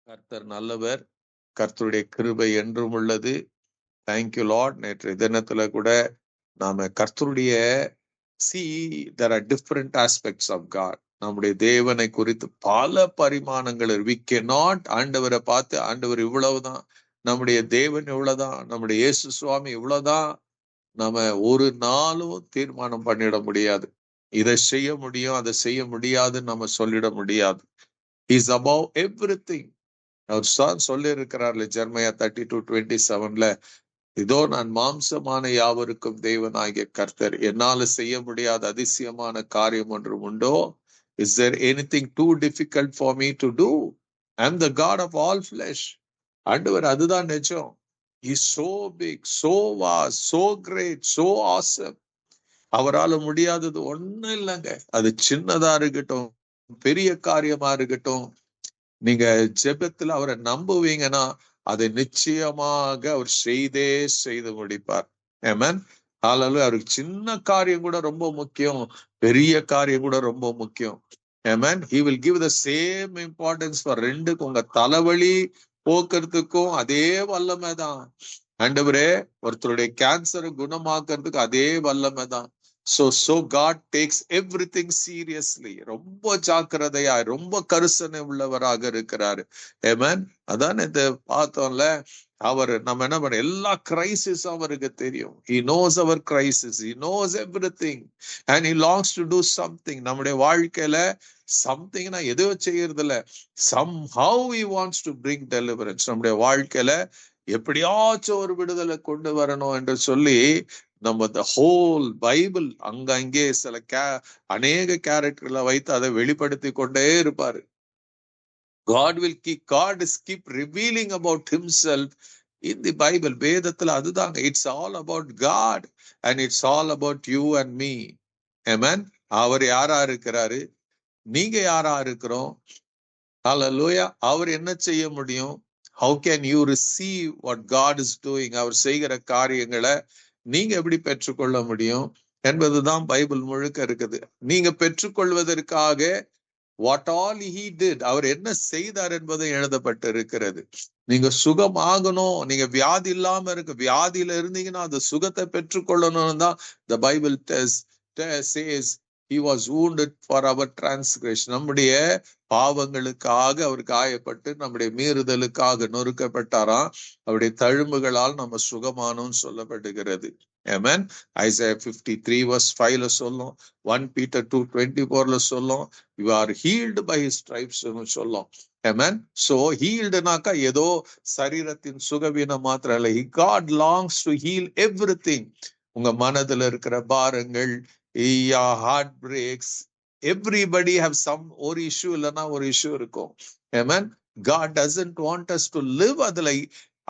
கர்த்தர் நல்லவர். கர்த்தருடைய கிருபை என்றும் உள்ளது. Thank you Lord. நேற்று தினத்துல கூட நாம கர்த்தருடைய there are different aspects of God. நம்முடைய தேவனை குறித்து பல பரிமாணங்கள் we cannot ஆண்டவரை பார்த்து ஆண்டவர் இவ்வளவுதான், நம்முடைய தேவன் இவ்வளவுதான், நம்முடைய இயேசு சுவாமி இவ்வளவுதான் நம்ம ஒரு நாளும் தீர்மானம் பண்ணிட முடியாது. இதை செய்ய முடியும், அதை செய்ய முடியாதுன்னு நம்ம சொல்லிட முடியாது. He's above everything. அவர் சொல்லி இருக்கிறார்ல ஜெர்மையா 32:27, இதோ நான் மாம்சமான யாவருக்கும் தேவனாகிய கர்த்தர், என்னால செய்ய முடியாத அதிசயமான காரியம் ஒன்றும் உண்டோ? Is there anything too difficult for me to do? I am the God of all flesh. ஆண்டவர் அதுதான் நிஜம். He is so big, so vast, so great, so awesome. அவரால் முடியாதது ஒண்ணும் இல்லைங்க. அது சின்னதா இருக்கட்டும், பெரிய காரியமா இருக்கட்டும், நீங்க ஜெபத்துல அவரை நம்புவீங்கன்னா அதை நிச்சயமாக அவர் செய்து முடிப்பார். ஆமென். ஹல்லேலூயா. அவருக்கு சின்ன காரியம் கூட ரொம்ப முக்கியம், பெரிய காரியம் கூட ரொம்ப முக்கியம். ஆமென். He will give the same importance for ரெண்டுக்கும். உங்க தலைவலி போக்குறதுக்கும் அதே வல்லமை தான். ஆண்டவரே, ஒருத்தருடைய கேன்சரை குணமாக்குறதுக்கு அதே வல்லமை தான். So God takes everything seriously. ரொம்ப ஜாக்கிரதையா, ரொம்ப கரிசனை உள்ளவராக இருக்கிறாரு. ஆமென். அதான் இந்த பார்த்தோம்ல, அவர் நம்ம என்ன பண்ண எல்லா கிரைசிஸ் அவருக்கு தெரியும். He knows our crisis. He knows everything and he longs to do something. நம்முடைய வாழ்க்கையில something நான் எதோ செய்யறது இல்ல, somehow he wants to bring deliverance. நம்முடைய வாழ்க்கையில எப்படியாச்சும் ஒரு விடுதலை கொண்டு வரணும் என்று சொல்லி நம்ம the whole பைபிள் அங்கே சில அநேக கேரக்டர்ல வைத்து அதை வெளிப்படுத்தி கொண்டே இருப்பாரு. God is keep revealing about himself in the Bible. வேதத்துல அதுதாங்க. It's all about God and it's all about you and me. Amen. அவர் யாரா இருக்கிறாரு, நீங்க யாரா இருக்கிறோம்? Hallelujah. அவர் என்ன செய்ய முடியும்? How can you receive what God is doing? அவர் செய்கிற காரியங்களை நீங்க எப்படி பெற்றுக்கொள்ள முடியும் என்பதுதான் பைபிள் முழுக்க இருக்குது. நீங்க பெற்றுக்கொள்வதற்காக what all he did, அவர் என்ன செய்தார் என்பது எழுதப்பட்டு இருக்கிறது. நீங்க சுகமாகணும், நீங்க வியாதி இல்லாம இருக்கு, வியாதியில இருந்தீங்கன்னா அந்த சுகத்தை பெற்றுக்கொள்ளணும்னு தான் the Bible says he was wounded for our transgression. நம்முடைய பாவங்களுக்காக அவர் காயப்பட்டு நம்முடைய மீறுதலுக்காக நொறுக்கப்பட்டாராம். அவருடைய தழும்புகளால் நம்ம சுகமானோம்னு சொல்லப்படுகிறது. Amen. Isaiah 53:5 சொல்லும், 1 Peter 2:24 சொல்லும், you are healed by his stripes சொல்லும். Amen. So healedனாக்கா ஏதோ சரீரத்தின் சுகவீனம் மாத்திரம் இல்லை. God longs to heal everything. உங்க மனதுல இருக்கிற பாரங்கள், heart breaks, everybody have some ஒரு இஷ்யூ இல்லைன்னா ஒரு இஷ்யூ இருக்கும். Amen. God doesn't want us to live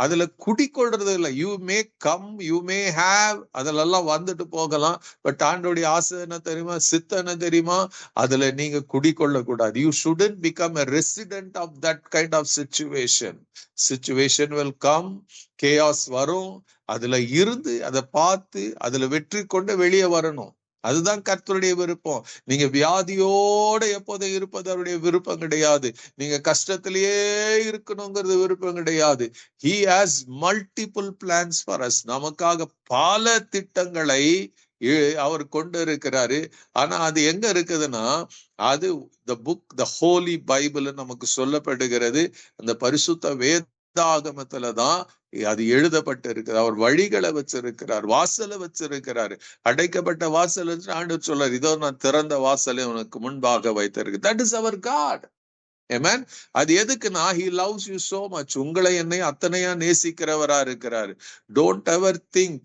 அதுல குடிக்கொள்றது இல்லை. You may come, you may have, அதுல எல்லாம் வந்துட்டு போகலாம். பட் ஆண்டோடைய ஆசை என்ன தெரியுமா, சித்தம் என்ன தெரியுமா, அதுல நீங்க குடிக்கொள்ள கூடாது. You shouldn't become a resident of that kind of situation will come, chaos வரும், அதுல இருந்து அதை பார்த்து அதுல வெற்றி கொண்டு வெளியே வரணும். அதுதான் கர்த்தருடைய விருப்பம். நீங்க வியாதியோட எப்போதும் இருப்பது அவருடைய விருப்பம் கிடையாது. நீங்க கஷ்டத்திலேயே இருக்கணுங்கிறது விருப்பம் கிடையாது. He has multiple plans for us. நமக்காக பல திட்டங்களை அவர் கொண்டு இருக்கிறாரு. ஆனா அது எங்க இருக்குதுன்னா, அது the holy Bible நமக்கு சொல்லப்படுகிறது. அந்த பரிசுத்த வேதாகமத்துலதான் அது எழுதப்பட்டு இருக்குது. அவர் வழிகளை வச்சிருக்கிறார், வாசலை வச்சிருக்கிறாரு. அடைக்கப்பட்ட வாசல் ஆண்டவர் சொல்றார், இதோ நான் திறந்த வாசலை உனக்கு முன்பாக வைத்திருக்கு. That is our God. Amen. அது எதுக்குன்னா, he loves you so much. உங்களை என்னை அத்தனையா நேசிக்கிறவரா இருக்கிறாரு. Don't ever think.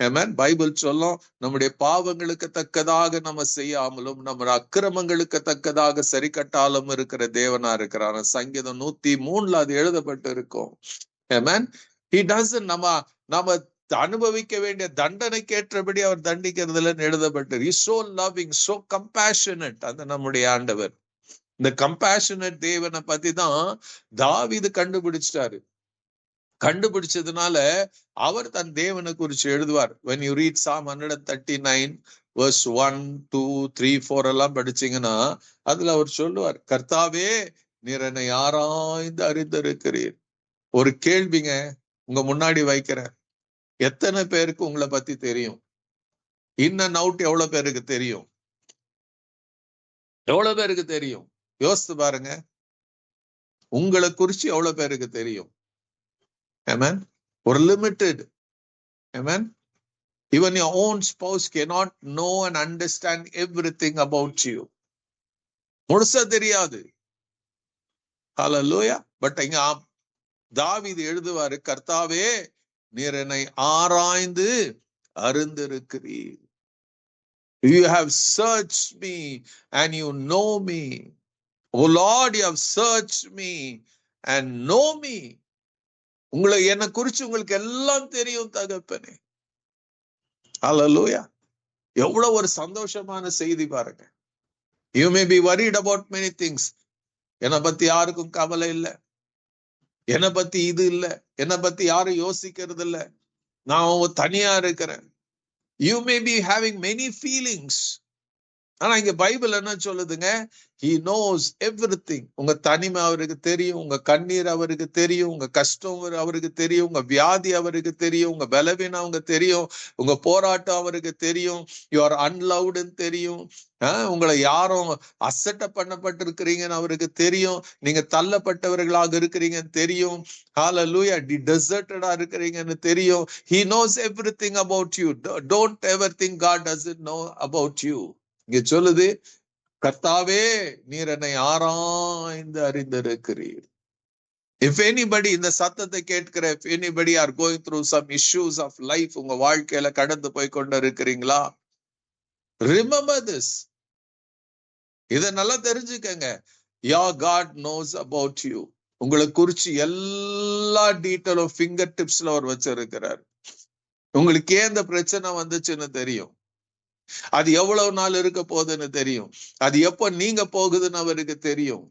Amen. Bible சொல்லும், நம்முடைய பாவங்களுக்கு தக்கதாக நம்ம செய்யாமலும் நம்ம அக்கிரமங்களுக்கு தக்கதாக சரி கட்டாலும் இருக்கிற தேவனா இருக்கிறார். சங்கீதம் 103 அது எழுதப்பட்டு இருக்கும். Amen. He doesn't நம்ம அனுபவிக்க வேண்டிய தண்டனைக்கு ஏற்றபடி அவர் தண்டிக்கிறதுல எழுதப்பட்டு. He is so loving, so compassionate. அந்த நம்முடைய ஆண்டவர். இந்த கம்பேஷனட் தேவனை பத்தி தான் தாவீது கண்டுபிடிச்சிட்டாரு. கண்டுபிடிச்சதுனால அவர் தன் தேவனை குறிச்சு எழுதுவார். when you read Psalm 139 verse 1, 2, 3, 4 எல்லாம் படிச்சீங்கன்னா அதுல அவர் சொல்லுவார், கர்த்தாவே நீர் என்னை ஆராய்ந்து அறிந்திருக்கிறீர். ஒரு கேள்விங்க உங்க முன்னாடி வைக்கிறேன். எத்தனை பேருக்கு உங்களை பத்தி தெரியும்? இன் அண்ட் அவுட் எவ்வளவு பேருக்கு தெரியும்? எவ்வளவு பேருக்கு தெரியும்? யோசித்து பாருங்க. உங்களை குறிச்சு எவ்வளவு பேருக்கு தெரியும்? ஆமென். ஒரு limited. Amen. Even your own spouse cannot know and understand everything about you. முழுசா தெரியாது. ஹல்லேலூயா. பட் இங்க தாவீது எழுதுவாரு, கர்த்தாவே நீர் என்னை ஆராய்ந்து அறிந்திருக்கிறீர். You have searched me and you know me. Oh Lord, you have searched me and know me. உங்களை என்னை குறிச்சு உங்களுக்கு எல்லாம் தெரியும் தகப்பனே. ஹல்லேலூயா. எவ்வளவு ஒரு சந்தோஷமான செய்தி பாருங்க. You may be worried about many things. என்னை பத்தி யாருக்கும் கவலை இல்லை, என்னை பத்தி இது இல்லை, என்னை பத்தி யாரும் யோசிக்கிறது இல்லை, நான் தனியா இருக்கிறேன். You may be having many feelings. ஆனா இங்க பைபிள் என்ன சொல்லுதுங்க? He knows everything. உங்க தனிமை அவருக்கு தெரியும், உங்க கண்ணீர் அவருக்கு தெரியும், உங்க கஷ்டம் அவருக்கு தெரியும், உங்க வியாதி அவருக்கு தெரியும், உங்க பலவீனம் அவங்க தெரியும், உங்க போராட்டம் அவருக்கு தெரியும். யூ ஆர் அன்லவ்டுன்னு தெரியும். உங்களை யாரும் அசட்டை பண்ணப்பட்டிருக்கிறீங்கன்னு அவருக்கு தெரியும். நீங்க தள்ளப்பட்டவர்களாக இருக்கிறீங்கன்னு தெரியும். ஹல்லேலூயா. டெசர்ட்டடா இருக்கிறீங்கன்னு தெரியும். He knows everything about you. Don't ever think God doesn't know about you. இங்க சொல்லுது, கர்த்தாவே நீர் என்னை ஆராய்ந்து அறிந்திருக்கிறீர். If anybody, இந்த சத்தத்தை கேட்கிற, if anybody are going through some issues of life, உங்க வாழ்க்கையில கடந்து போய் கொண்டு இருக்கிறீங்களா, remember this. இத நல்லா தெரிஞ்சுக்கங்க. Your God knows about you. உங்களை குறிச்சு எல்லா டீட்டெயிலும் ஃபிங்கர் டிப்ஸ்ல அவர் வச்சிருக்கிறார். உங்களுக்கு ஏன் இந்த பிரச்சனை வந்துச்சுன்னு தெரியும். அது எவ்வளவு நாள் இருக்க போகுதுன்னு தெரியும். அது எப்ப நீங்க போகுதுன்னு அவருக்கு தெரியும்.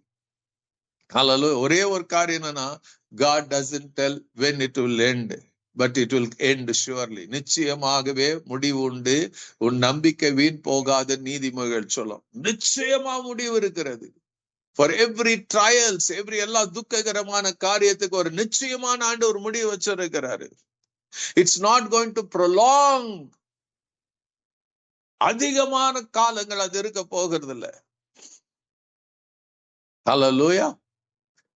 ஹல்லேலூயா. ஒரே ஒரு காரியம் என்னன்னா, God doesn't tell when it will end, but it will end surely. நிச்சயமாகவே முடிவு உண்டு, உன் நம்பிக்கை வீண் போகாத நீதிமொழிகள் சொல்லும். நிச்சயமா முடிவு இருக்கிறது. For every trials, every எல்லா துக்ககரமான காரியத்துக்கு ஒரு நிச்சயமான ஆண்டு ஒரு முடிவு வச்சிருக்கிறாரு. It's not going to prolong. அதிகமான காலங்கள் அது இருக்க போகிறது இல்ல. ஹல்லேலூயா.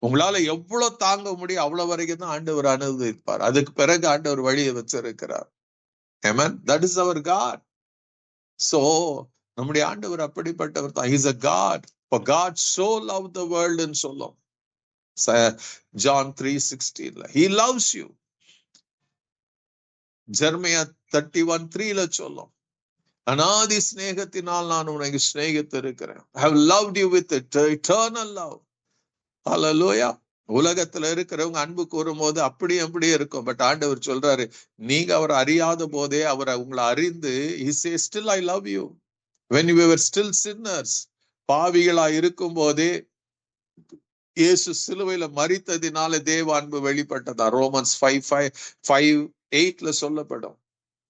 உங்களால எவ்வளவு தாங்க முடியும் அவ்வளவு வரைக்கும் தான் ஆண்டவர் அனுமதிப்பார். அதுக்கு பிறகு ஆண்டவர் வழியை வச்சிருக்கிறார். Amen. That is our God. So நம்முடைய ஆண்டவர் அப்படிப்பட்டவர் தான். He is a God. For God so loved the world ன்னு சொல்லும். John 3:16. He loves you. Jeremiah 31:3 சொல்லும். அநாதி ஸ்நேகத்தினால் நான் உனக்கு ஸ்நேகித்திருக்கிறேன். I have loved you with eternal love. ஹல்லேலூயா. உலகத்துல இருக்கிறவங்க அன்பு கூறும் போது அப்படியே இருக்கும். பட் ஆண்டவர் சொல்றாரு, நீங்க அவரை அறியாத போதே அவரை உங்களை அறிந்து, he says still I love you. When we were still sinners, பாவிகளா இருக்கும் போதே இயேசு சிலுவையில மரித்ததினால தேவ அன்பு வெளிப்பட்டதா. ரோமன்ஸ் 5:8 சொல்லப்படும்.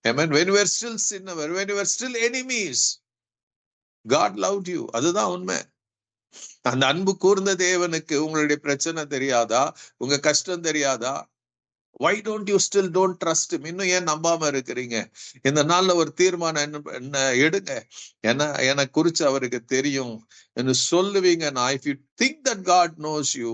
Amen. When we were still sinners, when we were still enemies, God loved you. அதுதான் உண்மை. அந்த அன்பு கூர்ந்த தேவனுக்கு உங்களுடைய பிரச்சனை தெரியாதா? உங்க கஷ்டம் தெரியாதா? Why don't you still don't trust him? இன்னும் ஏன் நம்பாம இருக்கிறீங்க? இந்த நாள்ல ஒரு தீர்மானம் என்ன எடுங்க. எனக்கு குறிச்சு அவருக்கு தெரியும் என்று சொல்லுவீங்கன்னா, if you think that God knows you,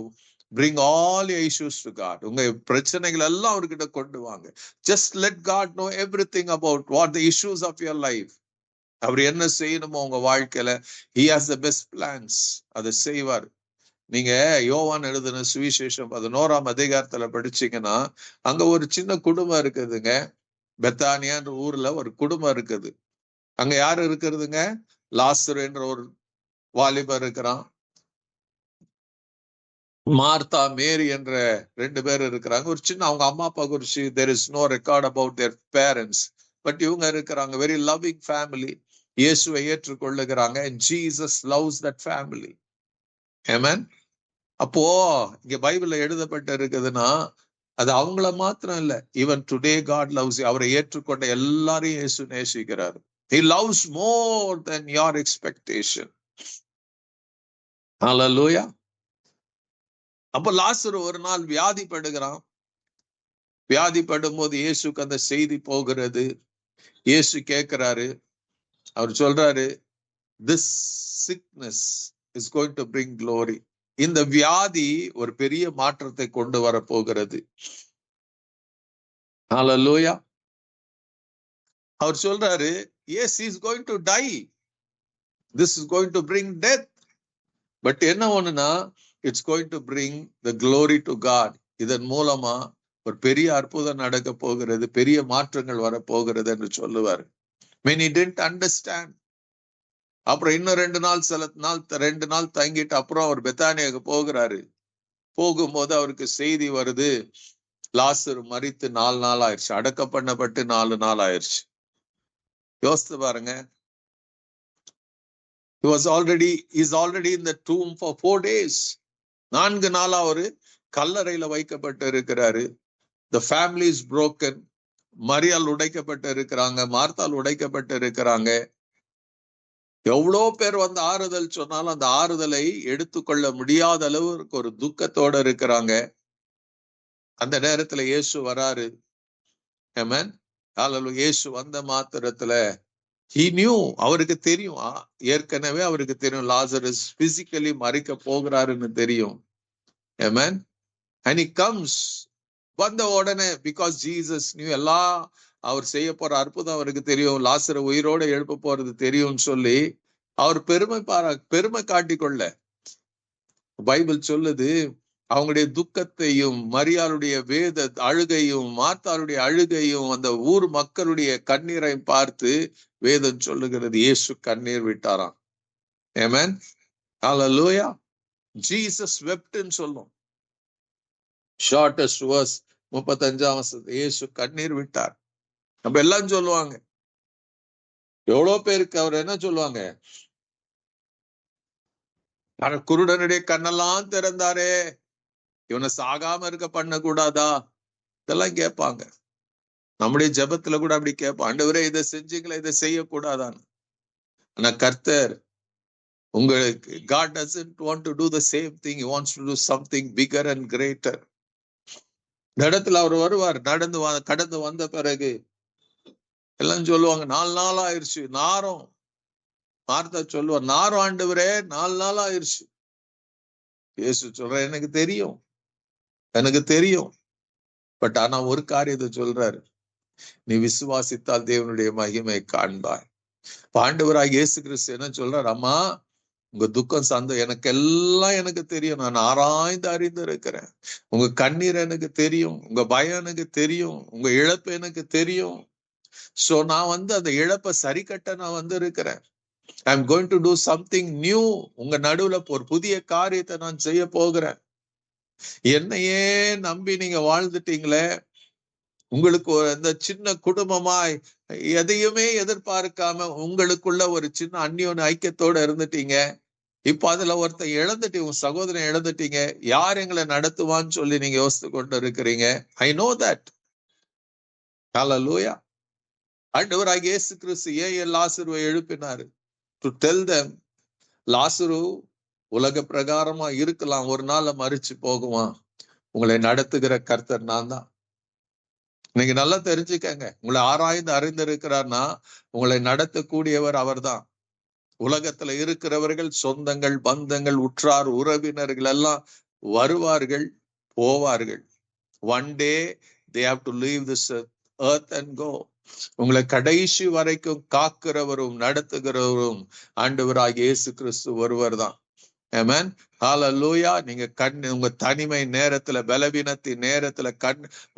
bring all your issues to God. உங்க பிரச்சனைகள் எல்லாம் அவர்கிட்ட கொண்டு வாங்க. Just let God know everything about what the issues of your life. அவர் என்ன செய்யணுமோ உங்க வாழ்க்கையில, he has the best plans. அதை செய்வார். நீங்க யோவான் எழுதின சுவிசேஷம் 11ஆம் அதிகாரத்துல படிச்சீங்கன்னா, அங்க ஒரு சின்ன குடும்பம் இருக்குதுங்க. பெத்தானியான்ற ஊர்ல ஒரு குடும்பம் இருக்குது. அங்க யாரு இருக்கிறதுங்க? லாசரு என்ற ஒரு வாலிபர் இருக்கிறான். மார்த்தா, மேரி என்ற 2 பேர் இருக்கிறாங்க. ஒரு சின்ன அவங்க அம்மா அப்பா குறிச்சு there is no record about their parents. But இவங்க இருக்கிறாங்க. Very loving family. இயேசுவை ஏற்றுக்கொள்ளுகிறாங்க. and Jesus loves that family. Amen. அப்போ இங்க பைபிள்ல எழுதப்பட்டு இருக்குதுன்னா, அது அவங்கள மாத்திரம் இல்ல, even today God loves you. அவரை ஏற்றுக்கொண்ட எல்லாரையும் இயேசு நேசிக்கிறார். He loves more than your expectation. Hallelujah. அப்ப லாசரு ஒரு நாள் வியாதிப்படுகிறான். வியாதிப்படும் போது இயேசுக்கு அந்த செய்தி போகிறது. இயேசு கேட்கிறாரு, அவர் சொல்றாரு, this sickness is going to bring glory. இந்த வியாதி ஒரு பெரிய மாற்றத்தை கொண்டு வர போகிறது. ஹல்லேலூயா. அவர் சொல்றாரு, S, he is going to die, this is going to bring death, but என்ன ஒண்ணுன்னா, it's going to bring the glory to God. இதன் மூலமா ஒரு பெரிய அற்புதம் நடக்க போகிறது, பெரிய மாற்றங்கள் வர போகிறது என்று சொல்லுவார். many didn't understand. அப்புறம் இன்னும் 2 நாள் தங்கிட்டு அப்புறம் அவர் பெத்தானியாக்கு போகிறாரு. போகும்போது அவருக்கு செய்தி வருது, லாசரு மரித்து 4 நாள் ஆயிடுச்சு, அடக்கம் பண்ணப்பட்டு 4 நாள் ஆயிடுச்சு. யோசித்து பாருங்க. he's already in the tomb for 4 days. 4 நாளா அவரு கல்லறையில வைக்கப்பட்டு இருக்கிறாரு. the family is broken. மரியாள் உடைக்கப்பட்டு இருக்கிறாங்க, மார்த்தாள் உடைக்கப்பட்டு இருக்கிறாங்க. எவ்வளோ பேர் வந்து ஆறுதல் சொன்னாலும் அந்த ஆறுதலை எடுத்துக்கொள்ள முடியாத அளவுக்கு ஒரு துக்கத்தோட இருக்கிறாங்க. அந்த நேரத்துல இயேசு வராரு. ஆமென். ஹல்லேலூயா. இயேசு வந்த மாத்திரத்துல he knew, அவருக்கு தெரியும், ஏற்கனவே அவருக்கு தெரியும் லாசரஸ் பிசிக்கலி மரிக்க போகிறாருன்னு தெரியும். Amen. And he comes. வந்த உடனே, because Jesus knew, எல்லாம் அவர் செய்ய போற அற்புதம் அவருக்கு தெரியும், லாசரை உயிரோட எழுப்ப போறது தெரியும்னு சொல்லி அவர் பெருமை காட்டிக்கொள்ள, பைபிள் சொல்லுது, அவங்களுடைய துக்கத்தையும் மரியாளுடைய வேத அழுகையும் மார்த்தாளுடைய அழுகையும் அந்த ஊர் மக்களுடைய கண்ணீரை பார்த்து வேதம் சொல்லுகிறது, இயேசு கண்ணீர் விட்டாராம். ஆமென். ஹல்லேலூயா. ஜீசஸ் வெப்ட்னு சொல்லும். ஷார்ட்டஸ்ட் வெர்ஸ் 35ஆம் வசனம், இயேசு கண்ணீர் விட்டார். நம்ம எல்லாம் சொல்லுவாங்க, எவ்வளவு பேருக்கு அவர் என்ன சொல்லுவாங்க, குருடனுடைய கண்ணெல்லாம் திறந்தாரே, இவனை சாகாம இருக்க பண்ண கூடாதா, இதெல்லாம் கேட்பாங்க. நம்முடைய ஜெபத்துல கூட அப்படி கேட்போம், ஆண்டவரே இதை செஞ்சீங்களா, இதை செய்யக்கூடாதான்னு. ஆனா கர்த்தர் உங்களுக்கு, God doesn't want to do the same thing, he wants to do something bigger and greater. இந்த இடத்துல அவர் வருவார், கடந்து வந்த பிறகு எல்லாம் சொல்லுவாங்க, 4 நாள் ஆயிடுச்சு, நாரும். மார்த்தா சொல்லுவார், நாரும் ஆண்டவரே 4 நாள் ஆயிடுச்சு. இயேசு சொல்ற, எனக்கு தெரியும், பட் ஆனா ஒரு காரியத்தை சொல்றாரு, நீ விசுவாசித்தால் தேவனுடைய மகிமை காண்பாய். ஆண்டவராக இயேசு கிறிஸ்து என்ன சொல்றார், அம்மா உங்க துக்கம் சந்தோஷம் எனக்கு தெரியும், நான் ஆராய்ந்து அறிந்து இருக்கிறேன். உங்க கண்ணீர் எனக்கு தெரியும், உங்க பயம் எனக்கு தெரியும், உங்க இழப்பு எனக்கு தெரியும். சோ நான் அந்த இழப்பை சரி கட்ட நான் இருக்கிறேன். ஐ am going to do something new. உங்க நடுவுல ஒரு புதிய காரியத்தை நான் செய்ய போகிறேன். என்னையே நம்பி நீங்க வாழ்ந்துட்டீங்களே, உங்களுக்கு அந்த சின்ன குடும்பமாய் எதையுமே எதிர்பார்க்காம உங்களுக்குள்ள ஒரு சின்ன அந்யோன்ய ஐக்கியத்தோட இருந்துட்டீங்க. இப்ப அதுல ஒருத்தர் இழந்துட்டீங்க, உங்க சகோதரன் இழந்துட்டீங்க. யார் எங்களை நடத்துவான்னு சொல்லி நீங்க யோசித்து கொண்டு இருக்கிறீங்க. I know that. ஹல்லேலூயா. ஆண்டவராகிய இயேசு கிறிஸ்து ஏன் லாசருவை எழுப்பினாரு? டு டெல் them, லாசரு உலக பிரகாரமா இருக்கலாம், ஒரு நாள்ல மரிச்சு போகுவான், உங்களை நடத்துகிற கர்த்தர் நான் தான். நீங்க நல்லா தெரிஞ்சுக்கங்க, உங்களை ஆராய்ந்து அறிந்திருக்கிறார்னா உங்களை நடத்தக்கூடியவர் அவர் தான். உலகத்துல இருக்கிறவர்கள், சொந்தங்கள், பந்தங்கள், உற்றார் உறவினர்கள் எல்லாம் வருவார்கள், போவார்கள். One day they have to leave this earth and go. உங்களை கடைசி வரைக்கும் காக்கிறவரும் நடத்துகிறவரும் ஆண்டவராகிய இயேசு கிறிஸ்து ஒருவர் தான். ஆமென். ஹல்லேலூயா. நீங்க உங்க தனிமை நேரத்துல, பலவீனத்தின் நேரத்துல,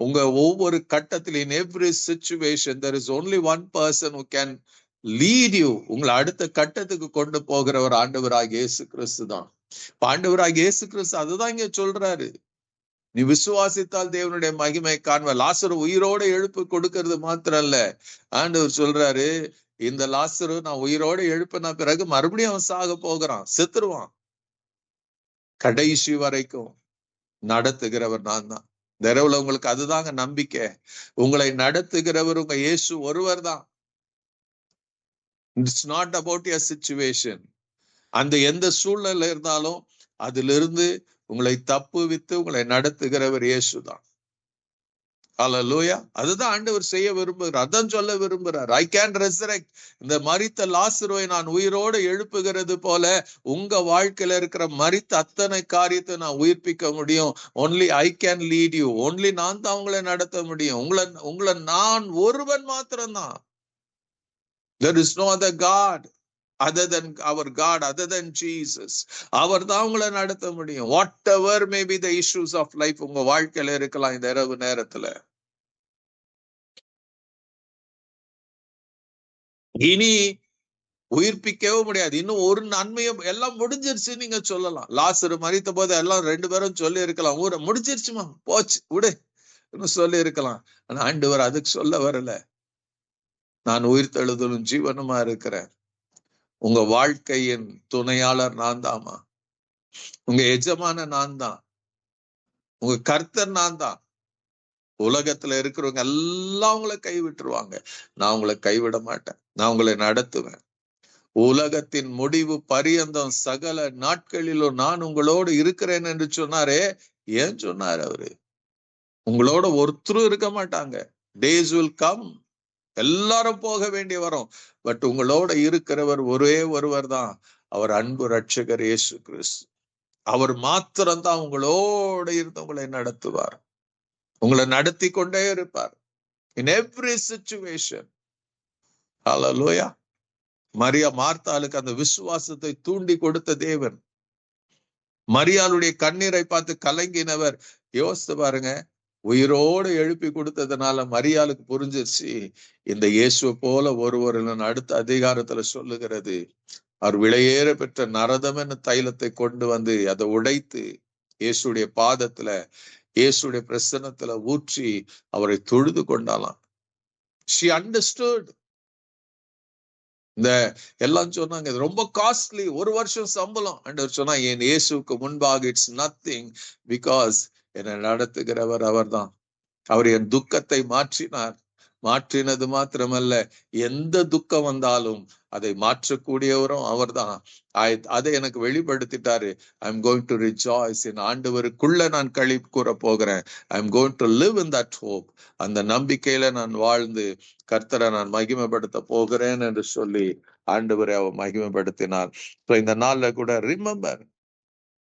உங்க ஒவ்வொரு கட்டத்திலும், in every situation there is only one person who can lead you. உங்களை அடுத்த கட்டத்துக்கு கொண்டு போகிறவர் ஆண்டவராகிய இயேசு கிறிஸ்து தான். ஆண்டவராகிய இயேசு கிறிஸ்து அதுதான் இங்க சொல்றாரு, நீ விசுவாசித்தால் தேவனுடைய மகிமை காண்ப. லாசரு உயிரோட எழுப்பு கொடுக்கிறது மாத்திரம் இல்ல, ஆண்டவர் சொல்றாரு, இந்த லாசரு நான் உயிரோட எழுப்பின பிறகு மறுபடியும் அவன் சாக போகிறான், செத்துருவான். கடைசி வரைக்கும் நடத்துகிறவர் நான் தான். தெருவுல உங்களுக்கு அதுதாங்க நம்பிக்கை. உங்களை நடத்துகிறவர் உங்க இயேசு ஒருவர் தான். It's not about your situation. அந்த எந்த சூழ்நிலை இருந்தாலும் அதிலிருந்து உங்களை தப்புவித்து உங்களை நடத்துகிறவர் இயேசுதான். ஹல்லேலூயா. அதுதான் ஆண்டவர் செய்ய விரும்புகிறார். அதான் சொல்ல விரும்புகிறார். I can resurrect. இந்த மரித்த லாசருவை நான் உயிரோடு எழுப்புகிறது போல உங்க வாழ்க்கையில இருக்கிற மரித்த அத்தனை காரியத்தை நான் உயிர்ப்பிக்க முடியும். Only I can lead you. Only நான் தான் உங்களை நடத்த முடியும். உங்களை நான் ஒருவன் மாத்திரம்தான். There is no other God other than our God, other than Jesus. அவர் தான் உங்களை நடத்த முடியும். Whatever may be the issues of life உங்க வாழ்க்கையில இருக்கலாம் இந்த இரவு நேரத்துல. இனி உயிர்ப்பிக்கவே முடியாது. இன்னும் ஒரு நன்மையும் எல்லாம் முடிஞ்சிருச்சு நீங்க சொல்லலாம். லாசரு மரித்த போது எல்லாம் 2 பேரும் சொல்லி இருக்கலாம், ஊரை முடிஞ்சிருச்சுமா போச்சு விடு சொல்லி இருக்கலாம். ஆனா ஆண்டவர் அதுக்கு சொல்ல வரல. நான் உயிர்த்தெழுதலும் ஜீவனுமா இருக்கிறேன். உங்க வாழ்க்கையின் துணையாளர் நான் தாமா. உங்க எஜமான நான் தான். உங்க கர்த்தர் நான் தான். உலகத்துல இருக்கிறவங்க எல்லாம் உங்களை கைவிட்டுருவாங்க. நான் உங்களை கைவிட மாட்டேன். நான் உங்களை நடத்துவேன். உலகத்தின் முடிவு பரியந்தம் சகல நாட்களிலும் நான் உங்களோடு இருக்கிறேன் என்று சொன்னாரே. ஏன் சொன்னார் அவரு? உங்களோட ஒருத்தரும் இருக்க மாட்டாங்க. Days will come. எல்லாரும் போக வேண்டிய வரும். பட் உங்களோட இருக்கிறவர் ஒரே ஒருவர் தான். அவர் அன்பு ரட்சகர் இயேசு கிறிஸ்து. அவர் மாத்திரம்தான் உங்களோட இருந்து உங்களை நடத்துவார். உங்களை நடத்தி கொண்டே இருப்பார். In every situation. ஹல்லேலூயா. மரியா மார்த்தாளுக்கு அந்த விசுவாசத்தை தூண்டி கொடுத்த தேவன். மரியாளுடைய கண்ணீரை பார்த்து கலங்கினவர். யோசித்து பாருங்க. உயிரோடு எழுப்பி கொடுத்ததுனால மரியாளுக்கு புரிஞ்சிருச்சு, இந்த இயேசுவை போல ஒருவர் அடுத்த அதிகாரத்துல சொல்லுகிறது. அவர் விலையேற பெற்ற நரதம் என்ற தைலத்தை கொண்டு வந்து அதை உடைத்து இயேசுடைய பாதத்துல இயேசுடைய பிரசன்னத்துல ஊற்றி அவரை தொழுது கொண்டாலாம். She understood. இந்த எல்லாம் சொன்னாங்க இது ரொம்ப காஸ்ட்லி, 1 வருஷம் சம்பளம். ஆண்டவர் சொன்னா என் இயேசுக்கு முன்பாக இட்ஸ் நத்திங், பிகாஸ் என்னை நடத்துகிறவர் அவர் தான். அவர் என் துக்கத்தை மாற்றினார். மாற்றினது மாத்திரமல்ல, எந்த துக்கம் வந்தாலும் அதை மாற்றக்கூடியவரும் அவர் தான். அதை எனக்கு வெளிப்படுத்திட்டாரு. I am going to rejoice. என் ஆண்டவருக்குள்ள நான் களி கூற போகிறேன். I am going to live in that hope. அந்த நம்பிக்கையில நான் வாழ்ந்து கர்த்தரை நான் மகிமைப்படுத்த போகிறேன் என்று சொல்லி ஆண்டவரை அவர் மகிமைப்படுத்தினார். இந்த நாள்ல கூட ரிமெம்பர்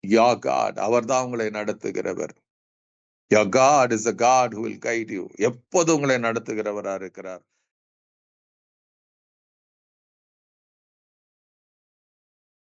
your God. அவர் தான் உங்களை நடத்துகிறவர். Your God is a God who will guide you. எப்போதும் உங்களை நடத்துகிறவரா இருக்கிறார்.